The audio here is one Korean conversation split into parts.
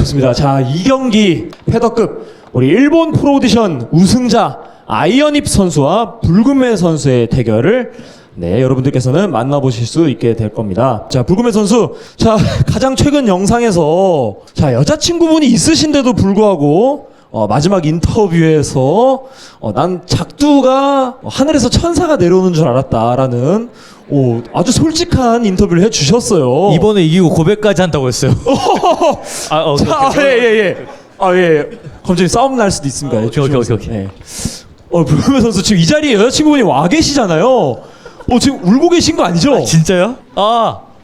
좋습니다. 자, 이 경기 패더급 우리 일본 프로 오디션 우승자 아이언입 선수와 붉은매 선수의 대결을 여러분들께서는 만나보실 수 있게 될 겁니다. 자, 붉은매 선수, 자, 가장 최근 영상에서 자, 여자친구분이 있으신데도 불구하고 마지막 인터뷰에서 난 작두가 하늘에서 천사가 내려오는 줄 알았다라는 아주 솔직한 인터뷰를 해주셨어요. 이번에 이기고 고백까지 한다고 했어요. 예. 갑자기 싸움 날 수도 있습니다. 오케이. 붉은매 선수 지금 이 자리에 여자친구분이 와 계시잖아요. 지금 울고 계신 거 아니죠? 진짜요?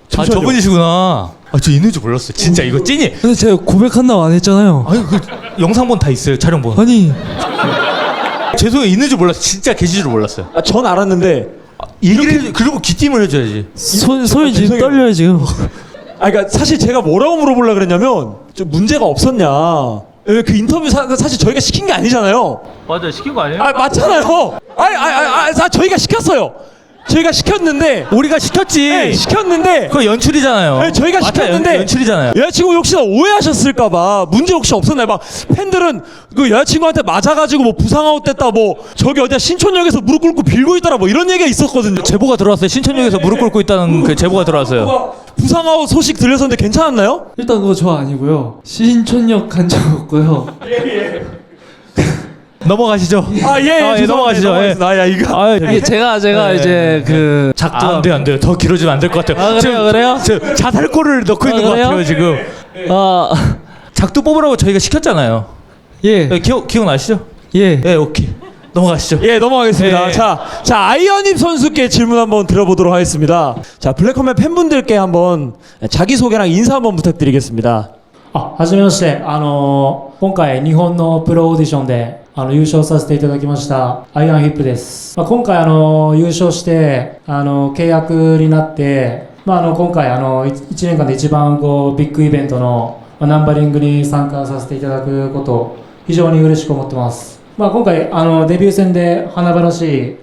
잠시만요. 저분이시구나. 저 있는 줄 몰랐어요. 진짜 이거 찐이. 근데 제가 고백한다고 안 했잖아요. 아니 그 영상본 다 있어요. 촬영본. 아니 죄송해요. 있는 줄 몰랐어요. 진짜 계실 줄 몰랐어요. 전 알았는데 이렇게 그리고 귀띔을 해줘야지. 손이 지금 죄송해요. 떨려요 지금. 그러니까 사실 제가 뭐라고 물어보려고 그랬냐면 좀 문제가 없었냐. 그 인터뷰 사실 저희가 시킨 게 아니잖아요. 맞아요. 시킨 거 아니에요? 맞잖아요. 저희가 시켰어요. 저희가 시켰는데 우리가 시켰지. 시켰는데 그거 연출이잖아요. 저희가 시켰는데 연출이잖아요. 여자친구 혹시나 오해하셨을까봐 문제 혹시 없었나요? 막 팬들은 그 여자친구한테 맞아가지고 뭐 부상아웃 됐다, 뭐 저기 어디야 신촌역에서 무릎 꿇고 빌고 있더라, 뭐 이런 얘기가 있었거든요. 제보가 들어왔어요. 신천역에서 무릎 꿇고 있다는 그 제보가 들어왔어요. 부상아웃 소식 들렸었는데 괜찮았나요? 일단 그거 저 아니고요. 신촌역 간 적 없고요. 넘어가시죠. 넘어가시죠. 넘어가겠습니다. 이거 제가 이제 그 작두가 안 돼요. 더 길어지면 안 될 것 같아요. 그래요? 지금 자살골을 넣고 있는 것 그래요? 같아요 지금. 작두 뽑으라고 저희가 시켰잖아요. 예. 기억나시죠? 예. 네, 오케이. 넘어가시죠. 넘어가겠습니다. 예. 자, 아이언입 선수께 질문 한번 드려보도록 하겠습니다. 자, 블랙컴의 팬분들께 한번 자기소개랑 인사 한번 부탁드리겠습니다. はじめまして、今回日本のプロオーディションで優勝させていただきましたアイアンヒップです。今回優勝して契約になって、今回1年間で一番ビッグイベントのナンバリングに参加させていただくこと非常に嬉しく思ってます。今回デビュー戦で華々しいデ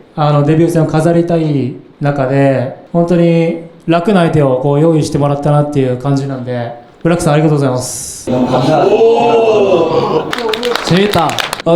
ビュー戦を飾りたい中で本当に楽な相手を用意してもらったなっていう感じなんで。블락스 아리가또 고자이마스. 재밌다.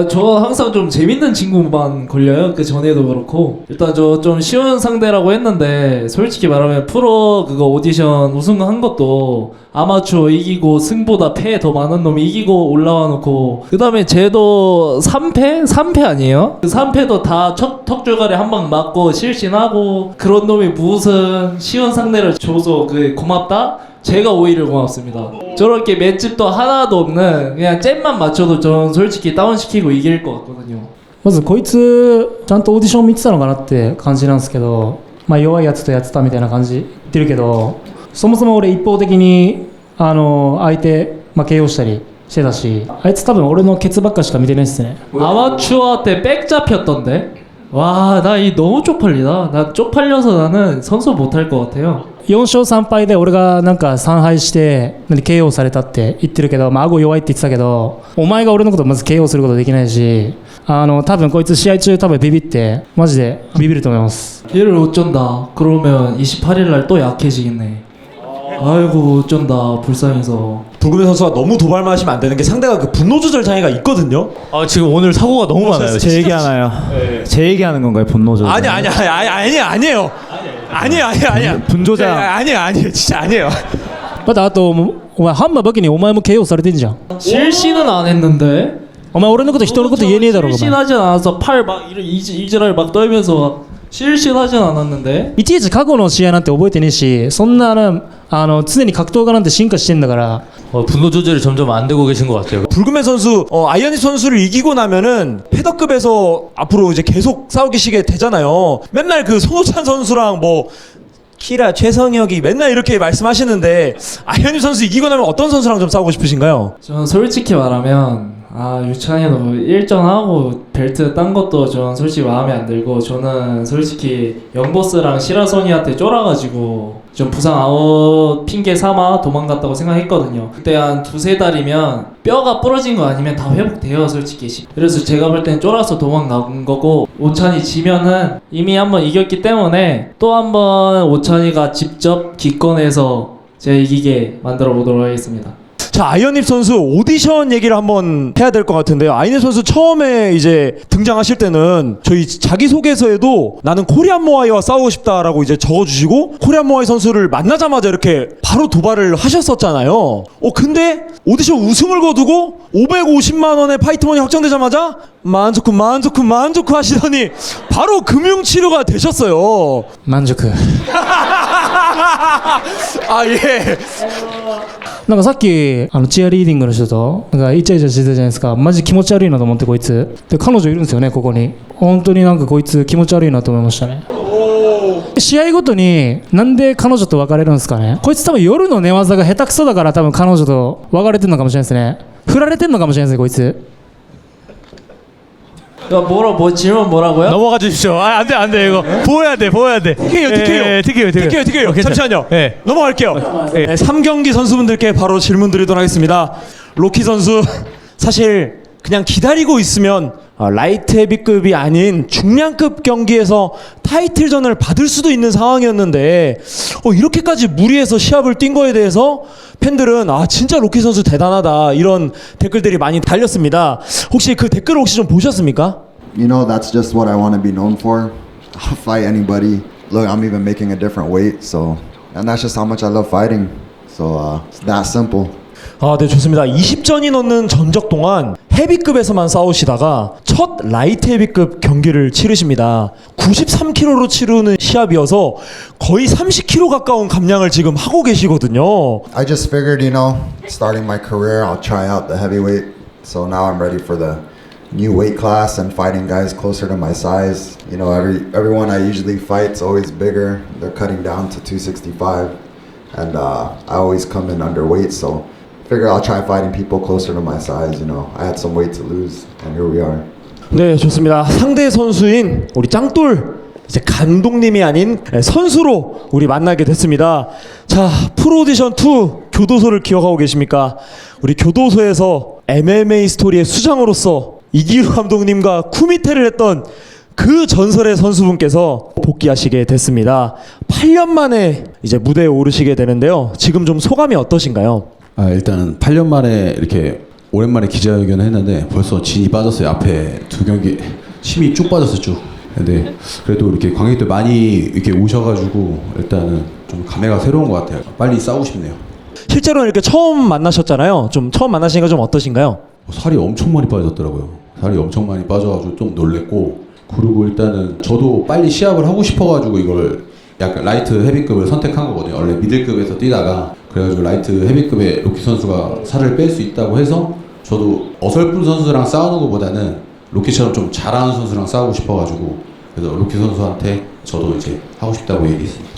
저 항상 좀 재밌는 친구만 걸려요. 그 전에도 그렇고. 일단 저 좀 쉬운 상대라고 했는데 솔직히 말하면 프로 그거 오디션 우승한 것도 아마추어 이기고 승보다 패 더 많은 놈이 이기고 올라와 놓고 그 다음에 쟤도 3패 아니에요? 그 3패도 다 턱줄가리 한 방 맞고 실신하고 그런 놈이 무슨 쉬운 상대를 줘서 그 고맙다? 제가 오히려 고맙습니다. 저렇게 맷집도 하나도 없는 그냥 잼만 맞춰도 전 솔직히 다운시키고 이길 것 같거든요. まずこいつちゃんとオーディション見てたのかなって感じなんですけど、弱いやつとやってたみたいな感じ言ってるけど、そもそも俺一方的に相手KOしたりしてたし、あいつ多分俺のケツばっかしか見てないっすね。 아마추어 때 백 잡혔던데? 와, 나 이 너무 쪽팔리다. 나 쪽팔려서 나는 선수 못할 것 같아요. 4勝3敗で俺がなんか3敗してなんで KO されたって言ってるけど、顎弱いって言ってたけど、お前が俺のことまず KO することできないし、多分こいつ試合中多分ビビってマジでビビると思います。 얘를 어쩐다. 그러면 28일 날 또 약해지겠네. 아이고 어쩐다. 불쌍해서. 붉은매 선수가 너무 도발만 하시면 안 되는 게 상대가 그 분노 조절 장애가 있거든요. 지금 오늘 사고가 너무 많아요. 제 얘기하나요? 제 얘기하는 건가요? 분노조? 아니에요. 분조장. 아니에요. 진짜 아니에요. またあとお前ハンマーバキにお前も KO されてんじゃん。 실신은 안 했는데. お前俺のこと人のこと言えねえだろお前。 실신하진 않아서 팔 막 이지랄 막 떨면서 실신하진 않았는데. いちいち過去の試合なんて覚えてねえし、そんな常に格闘家なんて進化してんだから。 분노 조절이 점점 안 되고 계신 것 같아요. 붉은매 선수 아이언입 선수를 이기고 나면은 패더급에서 앞으로 이제 계속 싸우시게 되잖아요. 맨날 그 손호찬 선수랑 뭐 키라 최성혁이 맨날 이렇게 말씀하시는데 아이언입 선수 이기고 나면 어떤 선수랑 좀 싸우고 싶으신가요? 저는 솔직히 말하면 유찬이도 1전하고 벨트 딴 것도 전 솔직히 마음에 안 들고, 저는 솔직히 영보스랑 시라소니한테 쫄아가지고 좀 부상 아웃 핑계 삼아 도망갔다고 생각했거든요. 그때 한 2-3달이면 뼈가 부러진 거 아니면 다 회복돼요 솔직히. 그래서 제가 볼 땐 쫄아서 도망간 거고, 오찬이 지면은 이미 한번 이겼기 때문에 또 한번 오찬이가 직접 기권해서 제가 이기게 만들어 보도록 하겠습니다. 자, 아이언입 선수 오디션 얘기를 한번 해야 될 것 같은데요. 아이언입 선수 처음에 이제 등장하실 때는 저희 자기소개서에도 나는 코리안 모아이와 싸우고 싶다라고 이제 적어주시고 코리안 모아이 선수를 만나자마자 이렇게 바로 도발을 하셨었잖아요. 근데 오디션 우승을 거두고 550만 원의 파이트머니 확정되자마자 만족쿠 하시더니 바로 금융치료가 되셨어요. 満足 아, 예. なんかさっきチアリーディングの人となんかイチャイチャしてたじゃないですか。マジ気持ち悪いなと思ってこいつで彼女いるんですよねここに。本当になんかこいつ気持ち悪いなと思いましたね。試合ごとになんで彼女と別れるんですかね。こいつ多分夜の寝技が下手くそだから多分彼女と別れてるのかもしれないですね。振られてんのかもしれないですねこいつ。 뭐 질문 뭐라고요? 넘어가 주십시오. 아, 안 돼, 안 돼, 이거. 보여야 돼. TK요. TK요. 오케이. 잠시만요. 네. 넘어갈게요. 네. 3경기 선수분들께 바로 질문 드리도록 하겠습니다. 로키 선수, 사실 그냥 기다리고 있으면 라이트 헤비급이 아닌 중량급 경기에서 타이틀전을 받을 수도 있는 상황이었는데 이렇게까지 무리해서 시합을 뛴 거에 대해서 팬들은 진짜 로키 선수 대단하다 이런 댓글들이 많이 달렸습니다. 혹시 그 댓글을 혹시 좀 보셨습니까? You know, that's just what I want to be known for. I'll fight anybody. Look, I'm even making a different weight, so and that's just how much I love fighting. So it's that simple. 네, 좋습니다. 20전이 넘는 전적 동안 헤비급에서만 싸우시다가 첫 라이트 헤비급 경기를 치르십니다. 93kg로 치르는 시합이어서 거의 30kg 가까운 감량을 지금 하고 계시거든요. I just figured, you know, starting my career, I'll try out the heavyweight. So now I'm ready for the new weight class and fighting guys closer to my size. You know, everyone I usually fight's always bigger. They're cutting down to 265, and I always come in underweight. So figure I'll try fighting people closer to my size. You know, I had some weight to lose, and here we are. 네, 좋습니다. 상대 선수인 우리 짱돌 이제 감독님이 아닌 선수로 우리 만나게 됐습니다. 자, 프로 오디션 2 교도소를 기억하고 계십니까? 우리 교도소에서 MMA 스토리의 수장으로서 이기루 감독님과 쿠미테를 했던 그 전설의 선수분께서 복귀하시게 됐습니다. 8년 만에 이제 무대에 오르시게 되는데요. 지금 좀 소감이 어떠신가요? 일단은 8년 만에 이렇게 오랜만에 기자회견을 했는데 벌써 진이 빠졌어요. 앞에 두 경기 힘이 쭉 빠졌어요. 쭉. 근데 그래도 이렇게 관객들 많이 이렇게 오셔가지고 일단은 좀 감회가 새로운 것 같아요. 빨리 싸우고 싶네요. 실제로 이렇게 처음 만나셨잖아요. 좀 처음 만나시니까 좀 어떠신가요? 살이 엄청 많이 빠졌더라고요. 살이 엄청 많이 빠져가지고 좀 놀랬고, 그리고 일단은 저도 빨리 시합을 하고 싶어가지고 이걸 약간 라이트 헤비급을 선택한 거거든요. 원래 미들급에서 뛰다가 그래가지고 라이트 헤비급에 로키 선수가 살을 뺄 수 있다고 해서 저도 어설픈 선수랑 싸우는 것보다는 로키처럼 좀 잘하는 선수랑 싸우고 싶어가지고 그래서 로키 선수한테 저도 이제 하고 싶다고 얘기했습니다.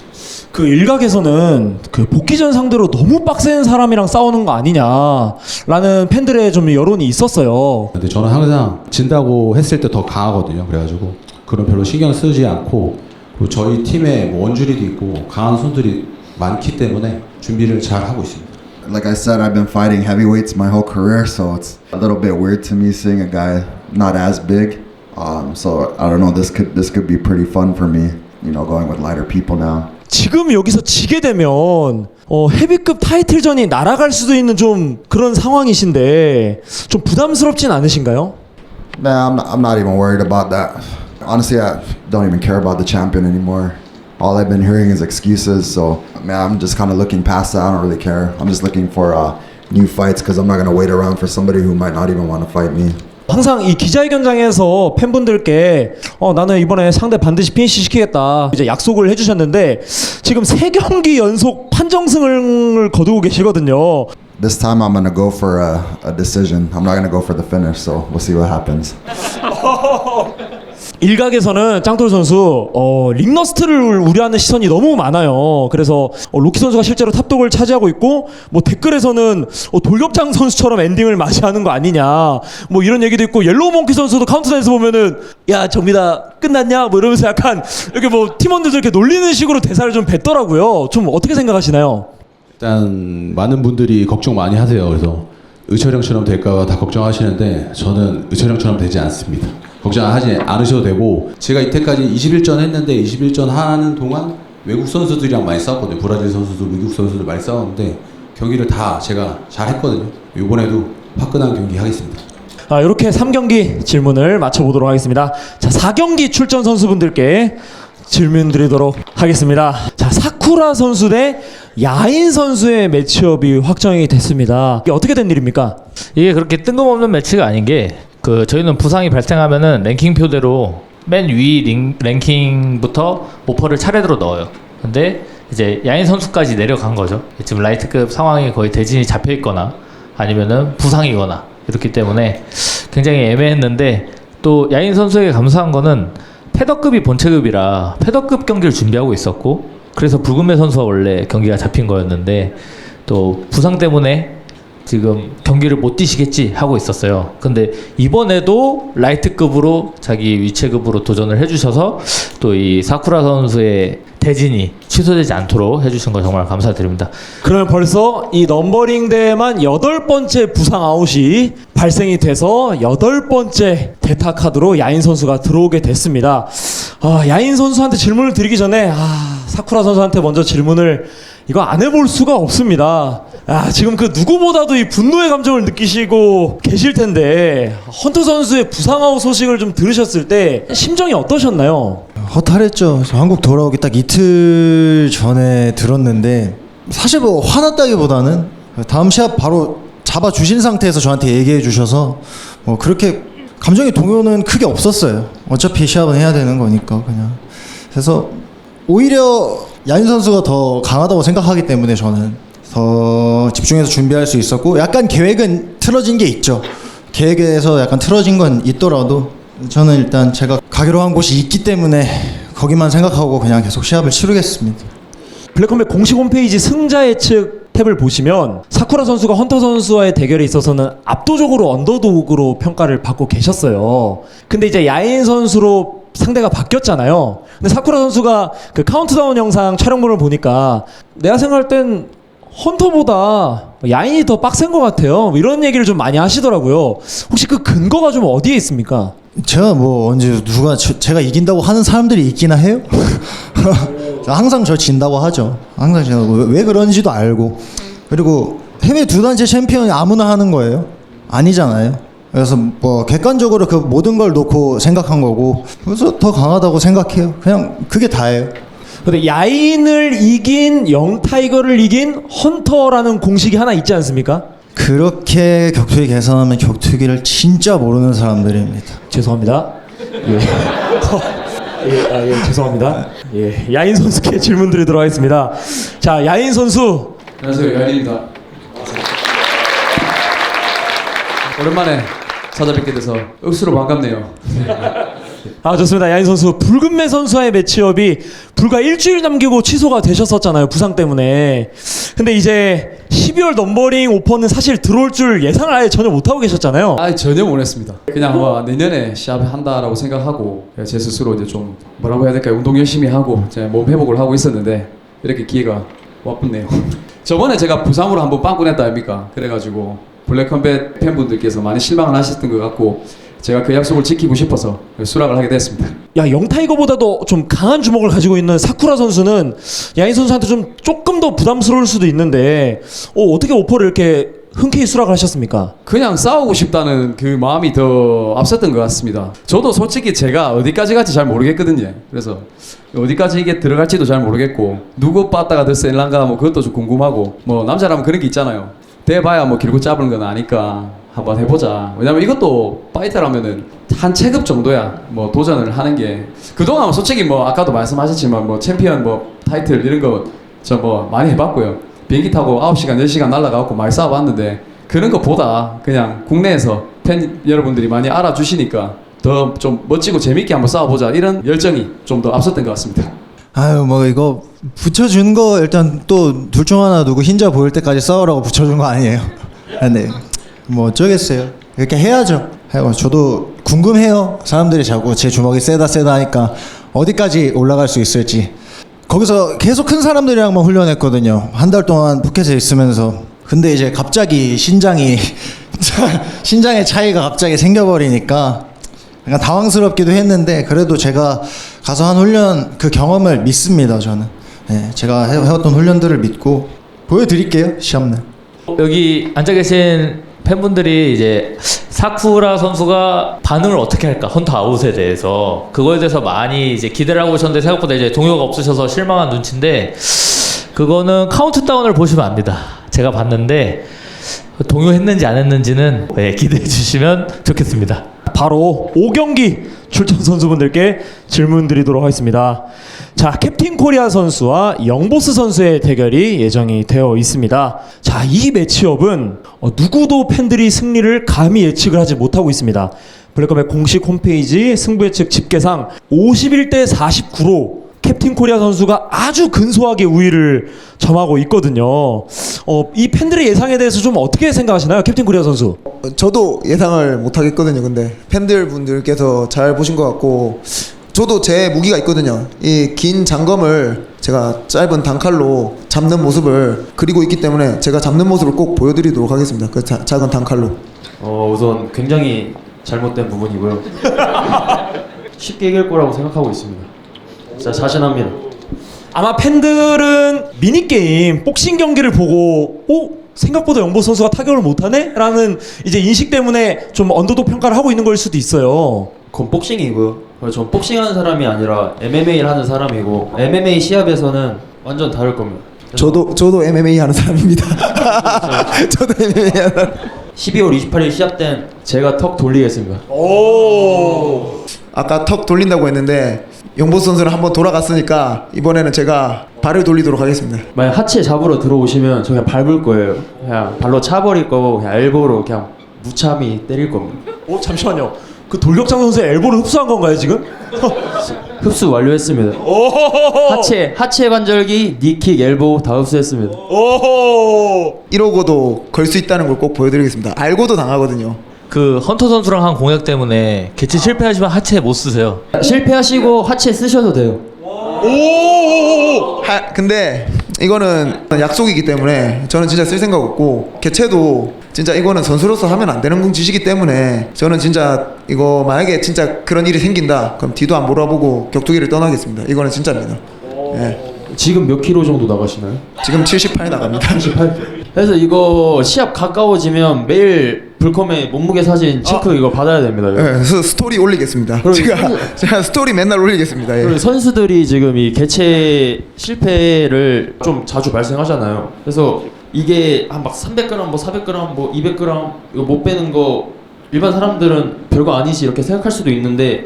그 일각에서는 그 복귀전 상대로 너무 빡센 사람이랑 싸우는 거 아니냐라는 팬들의 좀 여론이 있었어요. 근데 저는 항상 진다고 했을 때 더 강하거든요. 그래가지고 그런 별로 신경 쓰지 않고, 그리고 저희 팀에 뭐 원주리도 있고 강한 선수들이 많기 때문에 준비를 잘 하고 있습니다. Like I said, I've been fighting heavyweights my whole career, so it's a little bit weird to me seeing a guy not as big. So I don't know. This could be pretty fun for me. You know, going with lighter people now. 지금 여기서 지게 되면 헤비급 타이틀전이 날아갈 수도 있는 좀 그런 상황이신데 좀 부담스럽진 않으신가요? Nah, I'm not even worried about that. Honestly, I don't even care about the champion anymore. All I've been hearing is excuses, so I'm just kind of looking past that. I don't really care. I'm just looking for new fights because I'm not going to wait around for somebody who might not even want to fight me. 항상 이 기자회견장에서 팬분들께 나는 이번에 상대 반드시 피니시 시키겠다 이제 약속을 해주셨는데 지금 3경기 연속 판정승을 거두고 계시거든요. This time I'm going to go for a decision. I'm not going to go for the finish, so we'll see what happens. 일각에서는 짱돌 선수 링러스트를 우려하는 시선이 너무 많아요. 그래서 로키 선수가 실제로 탑독을 차지하고 있고 뭐 댓글에서는 돌격장 선수처럼 엔딩을 맞이하는 거 아니냐 뭐 이런 얘기도 있고, 옐로우 몽키 선수도 카운트다운에서 보면은 야 정비다 끝났냐 뭐 이러면서 약간 이렇게 뭐 팀원들도 이렇게 놀리는 식으로 대사를 좀 뱉더라고요. 좀 어떻게 생각하시나요? 일단 많은 분들이 걱정 많이 하세요. 그래서 의철형처럼 될까 다 걱정하시는데 저는 의철형처럼 되지 않습니다. 걱정하지 않으셔도 되고, 제가 이때까지 21전 했는데 21전 하는 동안 외국 선수들이랑 많이 싸웠거든요. 브라질 선수들, 미국 선수들 많이 싸웠는데 경기를 다 제가 잘 했거든요. 이번에도 화끈한 경기 하겠습니다. 이렇게 3경기 질문을 마쳐보도록 하겠습니다. 자, 4경기 출전 선수분들께 질문 드리도록 하겠습니다. 자, 사쿠라 선수 대 야인 선수의 매치업이 확정이 됐습니다. 이게 어떻게 된 일입니까? 이게 그렇게 뜬금없는 매치가 아닌 게 저희는 부상이 발생하면은 랭킹표대로 맨 위 랭킹부터 오퍼를 차례대로 넣어요. 근데 이제 야인 선수까지 내려간 거죠. 지금 라이트급 상황이 거의 대진이 잡혀 있거나 아니면은 부상이거나 이렇기 때문에 굉장히 애매했는데, 또 야인 선수에게 감사한 거는 패더급이 본체급이라 패더급 경기를 준비하고 있었고, 그래서 붉은매 선수와 원래 경기가 잡힌 거였는데 또 부상 때문에 지금 경기를 못 뛰시겠지 하고 있었어요. 근데 이번에도 라이트급으로 자기 위체급으로 도전을 해주셔서 또 이 사쿠라 선수의 대진이 취소되지 않도록 해주신 거 정말 감사드립니다. 그러면 벌써 이 넘버링 대회만 8번째 부상 아웃이 발생이 돼서 8번째 대타 카드로 야인 선수가 들어오게 됐습니다. 야인 선수한테 질문을 드리기 전에 사쿠라 선수한테 먼저 질문을 이거 안 해볼 수가 없습니다. 지금 그 누구보다도 이 분노의 감정을 느끼시고 계실 텐데, 헌터 선수의 부상 아웃 소식을 좀 들으셨을 때 심정이 어떠셨나요? 허탈했죠. 저 한국 돌아오기 딱 이틀 전에 들었는데, 사실 뭐 화났다기보다는 다음 시합 바로 잡아주신 상태에서 저한테 얘기해 주셔서 뭐 그렇게 감정의 동요는 크게 없었어요. 어차피 시합은 해야 되는 거니까 그냥. 그래서 오히려 야인 선수가 더 강하다고 생각하기 때문에 저는 더 집중해서 준비할 수 있었고, 약간 계획은 틀어진 게 있죠. 계획에서 약간 틀어진 건 있더라도 저는 일단 제가 가기로 한 곳이 있기 때문에 거기만 생각하고 그냥 계속 시합을 치르겠습니다. 블랙컴뱃 공식 홈페이지 승자 예측 탭을 보시면 사쿠라 선수가 헌터 선수와의 대결에 있어서는 압도적으로 언더독으로 평가를 받고 계셨어요. 근데 이제 야인 선수로 상대가 바뀌었잖아요. 근데 사쿠라 선수가 그 카운트다운 영상 촬영본을 보니까 내가 생각할 땐 헌터보다 야인이 더 빡센 것 같아요. 이런 얘기를 좀 많이 하시더라고요. 혹시 그 근거가 좀 어디에 있습니까? 제가 뭐 언제 누가 제가 이긴다고 하는 사람들이 있기나 해요? 항상 저 진다고 하죠. 항상 진다고. 왜 그런지도 알고. 그리고 해외 두 단체 챔피언이 아무나 하는 거예요? 아니잖아요. 그래서 뭐 객관적으로 그 모든 걸 놓고 생각한 거고, 그래서 더 강하다고 생각해요. 그냥 그게 다예요. 근데 야인을 이긴 영타이거를 이긴 헌터라는 공식이 하나 있지 않습니까? 그렇게 격투기 계산하면 격투기를 진짜 모르는 사람들입니다. 죄송합니다. 죄송합니다. 야인 선수께 질문 드리도록 하겠습니다. 자, 야인 선수. 안녕하세요, 야인입니다. 오랜만에 찾아뵙게 돼서 억수로 반갑네요. 좋습니다. 야인 선수, 붉은매 선수와의 매치업이 불과 일주일 남기고 취소가 되셨었잖아요, 부상 때문에. 근데 이제 12월 넘버링 오퍼는 사실 들어올 줄 예상을 아예 전혀 못하고 계셨잖아요. 전혀 못했습니다. 그냥 내년에 시합한다라고 생각하고 제 스스로 이제 좀 뭐라고 해야 될까요? 운동 열심히 하고 제 몸 회복을 하고 있었는데 이렇게 기회가 와붙네요. 저번에 제가 부상으로 한번 빵꾸 냈다 아닙니까? 그래가지고 블랙컴뱃 팬분들께서 많이 실망을 하셨던 것 같고, 제가 그 약속을 지키고 싶어서 수락을 하게 됐습니다. 영타이거보다도 좀 강한 주먹을 가지고 있는 사쿠라 선수는 야인 선수한테 좀 조금 더 부담스러울 수도 있는데 어떻게 오퍼를 이렇게 흔쾌히 수락을 하셨습니까? 그냥 싸우고 싶다는 그 마음이 더 앞섰던 것 같습니다. 저도 솔직히 제가 어디까지 갈지 잘 모르겠거든요. 그래서 어디까지 이게 들어갈지도 잘 모르겠고, 누구 빠따가 더 센란가 뭐 그것도 좀 궁금하고, 뭐 남자라면 그런 게 있잖아요. 대봐야 뭐 길고 짧은 건 아니까 한번 해보자. 왜냐면 이것도 파이터라면은 한 체급 정도야 뭐 도전을 하는 게, 그동안 솔직히 뭐 아까도 말씀하셨지만 뭐 챔피언 뭐 타이틀 이런 거 저 뭐 많이 해봤고요. 비행기 타고 9시간 10시간 날아가고 많이 싸워봤는데, 그런 것보다 그냥 국내에서 팬 여러분들이 많이 알아주시니까 더 좀 멋지고 재밌게 한번 싸워보자, 이런 열정이 좀 더 앞섰던 것 같습니다. 뭐 이거 붙여준 거 일단 또 둘 중 하나 누구 흰자 보일 때까지 싸우라고 붙여준 거 아니에요. 네. 뭐 어쩌겠어요. 이렇게 해야죠. 저도 궁금해요. 사람들이 자꾸 제 주먹이 세다 하니까 어디까지 올라갈 수 있을지. 거기서 계속 큰 사람들이랑만 훈련했거든요. 한 달 동안 푸켓에 있으면서. 근데 이제 갑자기 신장의 차이가 갑자기 생겨버리니까 약간 당황스럽기도 했는데, 그래도 제가 가서 한 훈련 그 경험을 믿습니다. 저는 제가 해왔던 훈련들을 믿고 보여드릴게요 시합날. 여기 앉아 계신 팬분들이 이제 사쿠라 선수가 반응을 어떻게 할까 헌터 아웃에 대해서 그거에 대해서 많이 이제 기대를 하고 있었는데 생각보다 이제 동요가 없으셔서 실망한 눈치인데 그거는 카운트다운을 보시면 압니다. 제가 봤는데 동요했는지 안 했는지는 기대해 주시면 좋겠습니다. 바로 5경기 출전 선수분들께 질문 드리도록 하겠습니다. 자, 캡틴 코리아 선수와 영보스 선수의 대결이 예정이 되어 있습니다. 자, 이 매치업은 누구도 팬들이 승리를 감히 예측을 하지 못하고 있습니다. 블랙컴의 공식 홈페이지 승부 예측 집계상 51대 49로 캡틴 코리아 선수가 아주 근소하게 우위를 점하고 있거든요. 이 팬들의 예상에 대해서 좀 어떻게 생각하시나요, 캡틴 코리아 선수? 저도 예상을 못 하겠거든요. 근데 팬들 분들께서 잘 보신 것 같고, 저도 제 무기가 있거든요. 이 긴 장검을 제가 짧은 단칼로 잡는 모습을 그리고 있기 때문에 제가 잡는 모습을 꼭 보여드리도록 하겠습니다. 그 작은 단칼로. 우선 굉장히 잘못된 부분이고요. 쉽게 이길 거라고 생각하고 있습니다. 진짜 자신합니다. 아마 팬들은 미니게임 복싱 경기를 보고 생각보다 영보 선수가 타격을 못하네? 라는 이제 인식 때문에 좀 언더독 평가를 하고 있는 걸 수도 있어요. 그건 복싱이고요. 전 복싱하는 사람이 아니라 MMA를 하는 사람이고 MMA 시합에서는 완전 다를 겁니다. 저도 MMA 하는 사람입니다. 저도 MMA 하는 사람. 12월 28일 시합 땐 제가 턱 돌리겠습니다. 오. 아까 턱 돌린다고 했는데 영보스 선수는 한번 돌아갔으니까 이번에는 제가 발을 돌리도록 하겠습니다. 만약 하체 잡으러 들어오시면 저 그냥 밟을 거예요. 그냥 발로 차버릴 거고 그냥 엘보로 그냥 무참히 때릴 겁니다. 잠시만요. 그 돌격장 선수의 엘보를 흡수한 건가요 지금? 흡수 완료했습니다. 하체 관절기, 니킥, 엘보 다 흡수했습니다. 이러고도 걸 수 있다는 걸 꼭 보여드리겠습니다. 알고도 당하거든요. 그 헌터 선수랑 한 공약 때문에 개체 실패하시면 하체 못 쓰세요. 실패하시고 하체 쓰셔도 돼요. 근데 이거는 약속이기 때문에 저는 진짜 쓸 생각 없고, 개체도 진짜 이거는 선수로서 하면 안 되는 짓이기 때문에 저는 진짜 이거 만약에 진짜 그런 일이 생긴다 그럼 뒤도 안 몰아보고 격투기를 떠나겠습니다. 이거는 진짜입니다. 예. 지금 몇 킬로 정도 나가시나요? 지금 78 나갑니다. 78. 그래서 이거 시합 가까워지면 매일 불컴에 몸무게 사진 체크 이거 받아야 됩니다. 예, 스토리 올리겠습니다. 제가 스토리 맨날 올리겠습니다. 예. 그리고 선수들이 지금 이 개체 실패를 좀 자주 발생하잖아요. 그래서 이게 한 막 300g, 뭐 400g, 뭐 200g 이거 못 빼는 거 일반 사람들은 별거 아니지 이렇게 생각할 수도 있는데,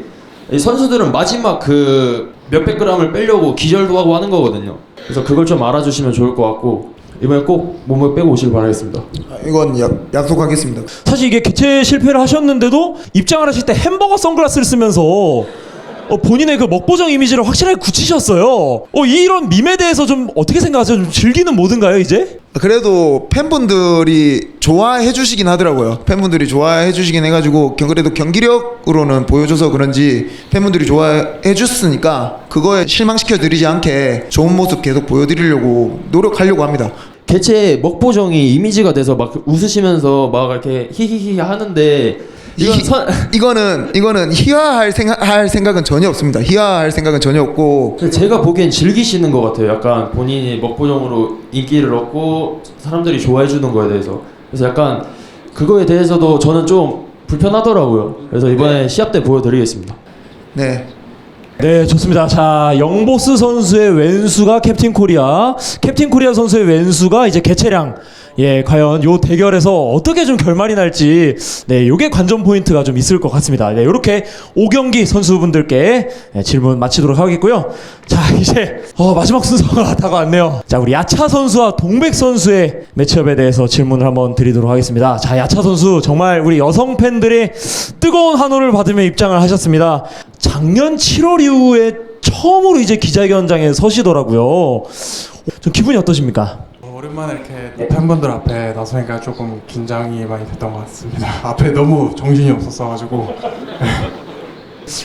이 선수들은 마지막 그 몇백 g을 빼려고 기절도 하고 하는 거거든요. 그래서 그걸 좀 알아주시면 좋을 것 같고 이번에 꼭 몸을 빼고 오시길 바라겠습니다. 이건 약속하겠습니다. 사실 이게 개체 실패를 하셨는데도 입장을 하실 때 햄버거 선글라스를 쓰면서 본인의 그 먹보정 이미지를 확실하게 굳히셨어요. 이런 밈에 대해서 좀 어떻게 생각하세요? 좀 즐기는 모든가요 이제? 그래도 팬분들이 좋아해 주시긴 하더라고요. 팬분들이 좋아해 주시긴 해가지고 그래도 경기력으로는 보여줘서 그런지 팬분들이 좋아해 줬으니까 그거에 실망시켜 드리지 않게 좋은 모습 계속 보여드리려고 노력하려고 합니다. 개체 먹보정이 이미지가 돼서 막 웃으시면서 막 이렇게 히히히 하는데 이거는 희화할 생각은 전혀 없습니다. 희화할 생각은 전혀 없고, 제가 보기엔 즐기시는 것 같아요. 약간 본인이 먹보정으로 인기를 얻고 사람들이 좋아해 주는 거에 대해서. 그래서 약간 그거에 대해서도 저는 좀 불편하더라고요. 그래서 이번에 시합 때 보여드리겠습니다. 네. 네, 좋습니다. 자, 영보스 선수의 왼수가 캡틴 코리아 선수의 왼수가 이제 개체량. 예, 과연 요 대결에서 어떻게 좀 결말이 날지, 네, 요게 관전 포인트가 좀 있을 것 같습니다. 네, 요렇게 5경기 선수분들께 질문 마치도록 하겠고요. 자, 이제 마지막 순서가 다가왔네요. 자, 우리 야차 선수와 동백 선수의 매치업에 대해서 질문을 한번 드리도록 하겠습니다. 자, 야차 선수 정말 우리 여성 팬들의 뜨거운 환호를 받으며 입장을 하셨습니다. 작년 7월 이후에 처음으로 이제 기자회견장에 서시더라고요. 좀 기분이 어떠십니까? 오랜만에 이렇게 팬분들 앞에 나서니까 조금 긴장이 많이 됐던 것 같습니다. 앞에 너무 정신이 없었어가지고.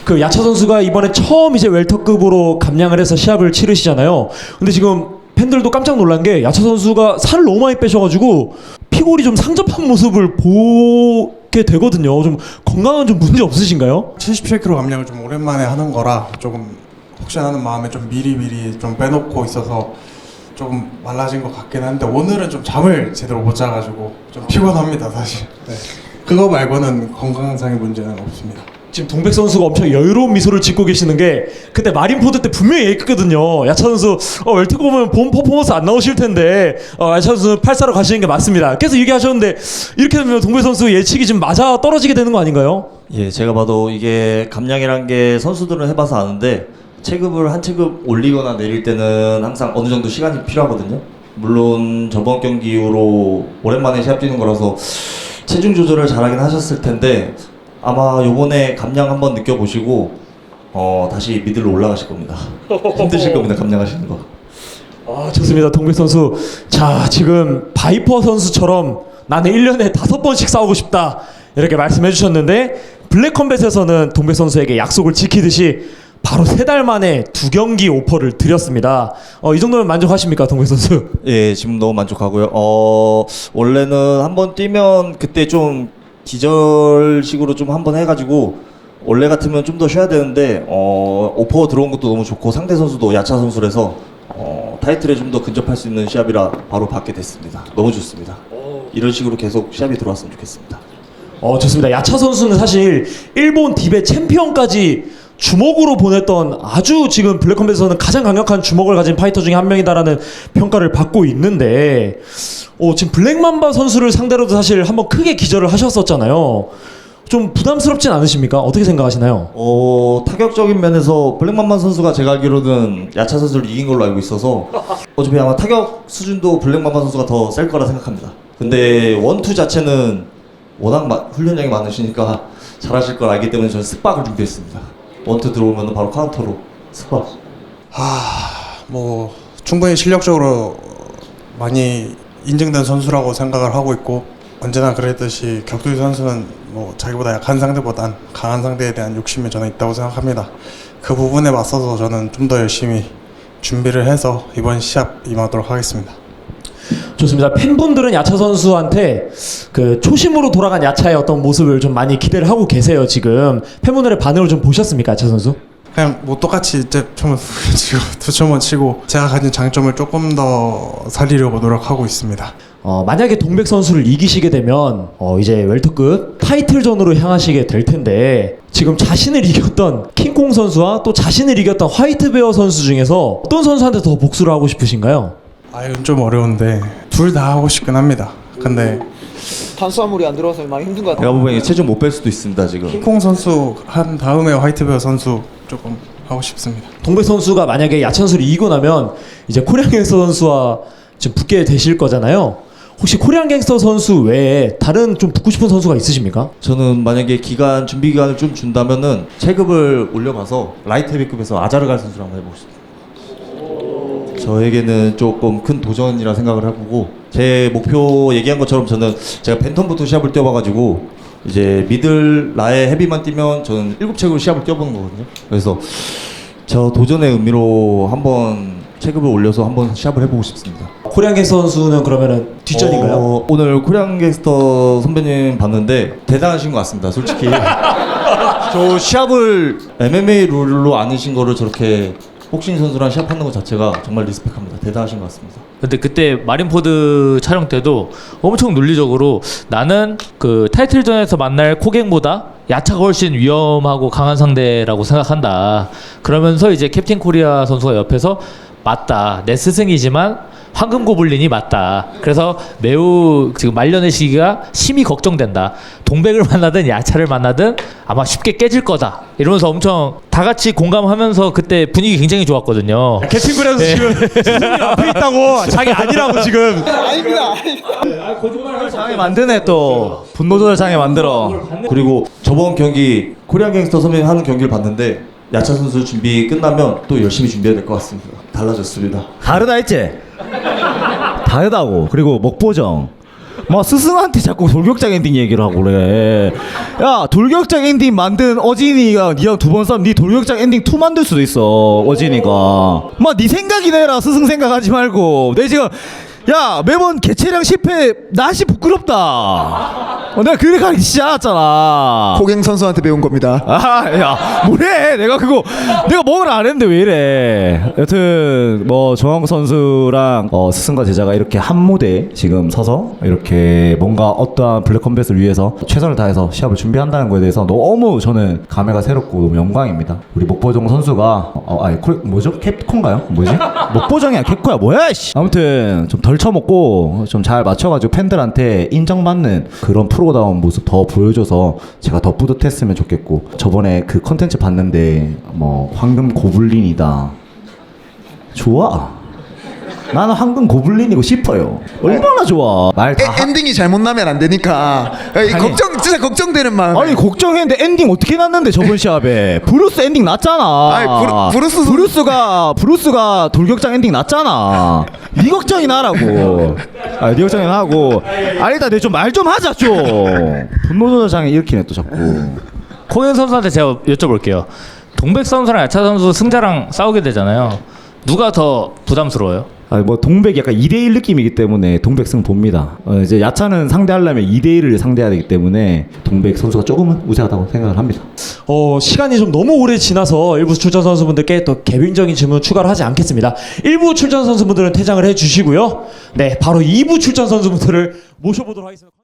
그 야차 선수가 이번에 처음 이제 웰터급으로 감량을 해서 시합을 치르시잖아요. 근데 지금 팬들도 깜짝 놀란 게 야차 선수가 살을 너무 많이 빼셔가지고 피골이 좀 상접한 모습을 보게 되거든요. 좀 건강은 좀 문제 없으신가요? 77kg 감량을 좀 오랜만에 하는 거라 조금 혹시나 하는 마음에 좀 미리미리 좀 빼놓고 있어서 조금 말라진 것 같긴 한데 오늘은 좀 잠을 제대로 못 자가지고 좀 피곤합니다 사실. 네. 그거 말고는 건강상의 문제는 없습니다. 지금 동백 선수가 엄청 여유로운 미소를 짓고 계시는 게 그때 마린포드 때 분명히 얘기했거든요. 야차 선수 웰트급 보면 본 퍼포먼스 안 나오실 텐데 야차 선수 8사로 가시는 게 맞습니다. 계속 얘기하셨는데 이렇게 되면 동백 선수 예측이 좀 맞아 떨어지게 되는 거 아닌가요? 예, 제가 봐도 이게 감량이란 게 선수들은 해봐서 아는데 체급을 한 체급 올리거나 내릴 때는 항상 어느 정도 시간이 필요하거든요. 물론 저번 경기 이후로 오랜만에 시합 뛰는 거라서 체중 조절을 잘하긴 하셨을 텐데 아마 요번에 감량 한번 느껴보시고 다시 미들로 올라가실 겁니다. 힘드실 겁니다, 감량하시는 거. 좋습니다. 동백 선수. 자, 지금 바이퍼 선수처럼 나는 1년에 5번씩 싸우고 싶다 이렇게 말씀해 주셨는데 블랙컴뱃에서는 동백 선수에게 약속을 지키듯이 바로 3달 만에 2경기 오퍼를 드렸습니다. 이 정도면 만족하십니까, 동백 선수? 예, 지금 너무 만족하고요. 원래는 한번 뛰면 그때 좀 기절식으로 좀 한번 해가지고 원래 같으면 좀 더 쉬어야 되는데 오퍼 들어온 것도 너무 좋고 상대 선수도 야차 선수라서 타이틀에 좀 더 근접할 수 있는 시합이라 바로 받게 됐습니다. 너무 좋습니다. 이런 식으로 계속 시합이 들어왔으면 좋겠습니다. 좋습니다. 야차 선수는 사실 일본 디베 챔피언까지 주먹으로 보냈던 아주 지금 블랙컴뱃에서는 가장 강력한 주먹을 가진 파이터 중에 한 명이다라는 평가를 받고 있는데 지금 블랙맘바 선수를 상대로도 사실 한번 크게 기절을 하셨었잖아요. 좀 부담스럽진 않으십니까? 어떻게 생각하시나요? 타격적인 면에서 블랙맘바 선수가 제가 알기로는 야차 선수를 이긴 걸로 알고 있어서 어차피 아마 타격 수준도 블랙맘바 선수가 더 셀 거라 생각합니다. 근데 원투 자체는 워낙 훈련량이 많으시니까 잘하실 걸 알기 때문에 저는 스박을 준비했습니다. 원투 들어오면 바로 카운터로 스박. 뭐 충분히 실력적으로 많이 인증된 선수라고 생각을 하고 있고 언제나 그랬듯이 격투기 선수는 뭐 자기보다 약한 상대보단 강한 상대에 대한 욕심이 저는 있다고 생각합니다. 그 부분에 맞서서 저는 좀 더 열심히 준비를 해서 이번 시합 임하도록 하겠습니다. 좋습니다. 팬분들은 야차 선수한테 그 초심으로 돌아간 야차의 어떤 모습을 좀 많이 기대를 하고 계세요. 지금 팬분들의 반응을 좀 보셨습니까, 야차 선수? 그냥 뭐 똑같이 이제 두 첨을 치고 제가 가진 장점을 조금 더 살리려고 노력하고 있습니다. 만약에 동백 선수를 이기시게 되면 이제 웰터급 타이틀전으로 향하시게 될 텐데 지금 자신을 이겼던 킹콩 선수와 또 자신을 이겼던 화이트베어 선수 중에서 어떤 선수한테 더 복수를 하고 싶으신가요? 이건 좀 어려운데 둘 다 하고 싶긴 합니다. 근데 탄수화물이 안 들어와서 많이 힘든 것 같아요. 내가 보기엔 체중 못 뺄 수도 있습니다 지금. 킹콩 선수 한 다음에 화이트베어 선수 조금 하고 싶습니다. 동백 선수가 만약에 야차 선수를 이기고 나면 이제 코리안 갱스터 선수와 지금 붙게 되실 거잖아요. 혹시 코리안 갱스터 선수 외에 다른 좀 붙고 싶은 선수가 있으십니까? 저는 만약에 준비 기간을 좀 준다면은 체급을 올려가서 라이트 헤비급에서 아자르갈 선수를 한번 해보고 싶습니다. 저에게는 조금 큰 도전이라 생각을 해보고 제 목표 얘기한 것처럼 저는 제가 벤턴부터 시합을 뛰어봐가지고 이제 미들 라의 헤비만 뛰면 저는 7체급으로 시합을 뛰어보는 거거든요. 그래서 저 도전의 의미로 한번 체급을 올려서 한번 시합을 해보고 싶습니다. 코리안 갱스터 선수는 그러면은 뒷전인가요? 오늘 코리안 갱스터 선배님 봤는데 대단하신 것 같습니다. 솔직히 저 시합을 MMA 룰로 아니신 거를 저렇게 복싱 선수랑 시합하는 것 자체가 정말 리스펙합니다. 대단하신 것 같습니다. 근데 그때 마린포드 촬영 때도 엄청 논리적으로 나는 그 타이틀전에서 만날 코갱보다 야차가 훨씬 위험하고 강한 상대라고 생각한다. 그러면서 이제 캡틴 코리아 선수가 옆에서 맞다. 내 스승이지만 황금 고블린이 맞다. 그래서 매우 지금 말년의 시기가 심히 걱정된다. 동백을 만나든 야차를 만나든 아마 쉽게 깨질 거다. 이러면서 엄청 다 같이 공감하면서 그때 분위기 굉장히 좋았거든요. 캡틴 코리아 선수 지금 스승님 앞에 있다고 자기 아니라고 지금. 아닙니다. 거짓말을 장애 만드네 또. 분노 조절 장애 만들어. 그리고 저번 경기 코리안 갱스터 선배님 하는 경기를 봤는데 야차 선수 준비 끝나면 또 열심히 준비해야 될 것 같습니다. 달라졌습니다. 다르다 했지? 다르다고. 그리고 먹보정. 막 스승한테 자꾸 돌격장 엔딩 얘기를 하고 그래. 야, 돌격장 엔딩 만든 어진이가 니랑 2번 싸면 니 돌격장 엔딩 2 만들 수도 있어. 어진이가. 막 니 생각이나 해라. 스승 생각하지 말고. 내 지금 야, 매번 개체량 실패 나 씨 부끄럽다. 내가 그래 가기 쉽지 않았잖아. 고갱 선수한테 배운 겁니다. 야 뭐래? 내가 뭐를 안 했는데 왜 이래? 여튼 뭐 정황 선수랑 스승과 제자가 이렇게 한 무대 지금 서서 이렇게 뭔가 어떠한 블랙 컴뱃을 위해서 최선을 다해서 시합을 준비한다는 거에 대해서 너무 저는 감회가 새롭고 너무 영광입니다. 우리 목보정 선수가 뭐죠? 캡콘가요? 뭐지? 목보정이야 캡코야 뭐야? 씨. 아무튼 좀 덜 쳐먹고 좀 잘 맞춰가지고 팬들한테 인정받는 그런 프로다운 모습 더 보여줘서 제가 더 뿌듯했으면 좋겠고, 저번에 그 컨텐츠 봤는데 뭐 황금 고블린이다. 좋아. 나는 황금 고블린이고 싶어요. 얼마나 좋아. 말 다 엔딩이 잘못 나면 안 되니까. 진짜 걱정되는 마음. 아니 걱정했는데 엔딩 어떻게 났는데 저번 시합에 브루스 엔딩 났잖아. 아니, 브루스가 돌격장 엔딩 났잖아. 네 걱정이 나라고. 네 걱정이 나고. 아니 일단 내 좀 말 좀 하자 좀. 분노조장에 일으키네 또 자꾸. 코엔 선수한테 제가 여쭤볼게요. 동백 선수랑 야차 선수 승자랑 싸우게 되잖아요. 누가 더 부담스러워요? 뭐 동백이 약간 2대1 느낌이기 때문에 동백승 봅니다. 이제 야차는 상대하려면 2대1을 상대해야 되기 때문에 동백 선수가 조금은 우세하다고 생각을 합니다. 시간이 좀 너무 오래 지나서 일부 출전 선수분들께 또 개별적인 질문 추가를 하지 않겠습니다. 일부 출전 선수분들은 퇴장을 해주시고요. 네, 바로 2부 출전 선수분들을 모셔보도록 하겠습니다.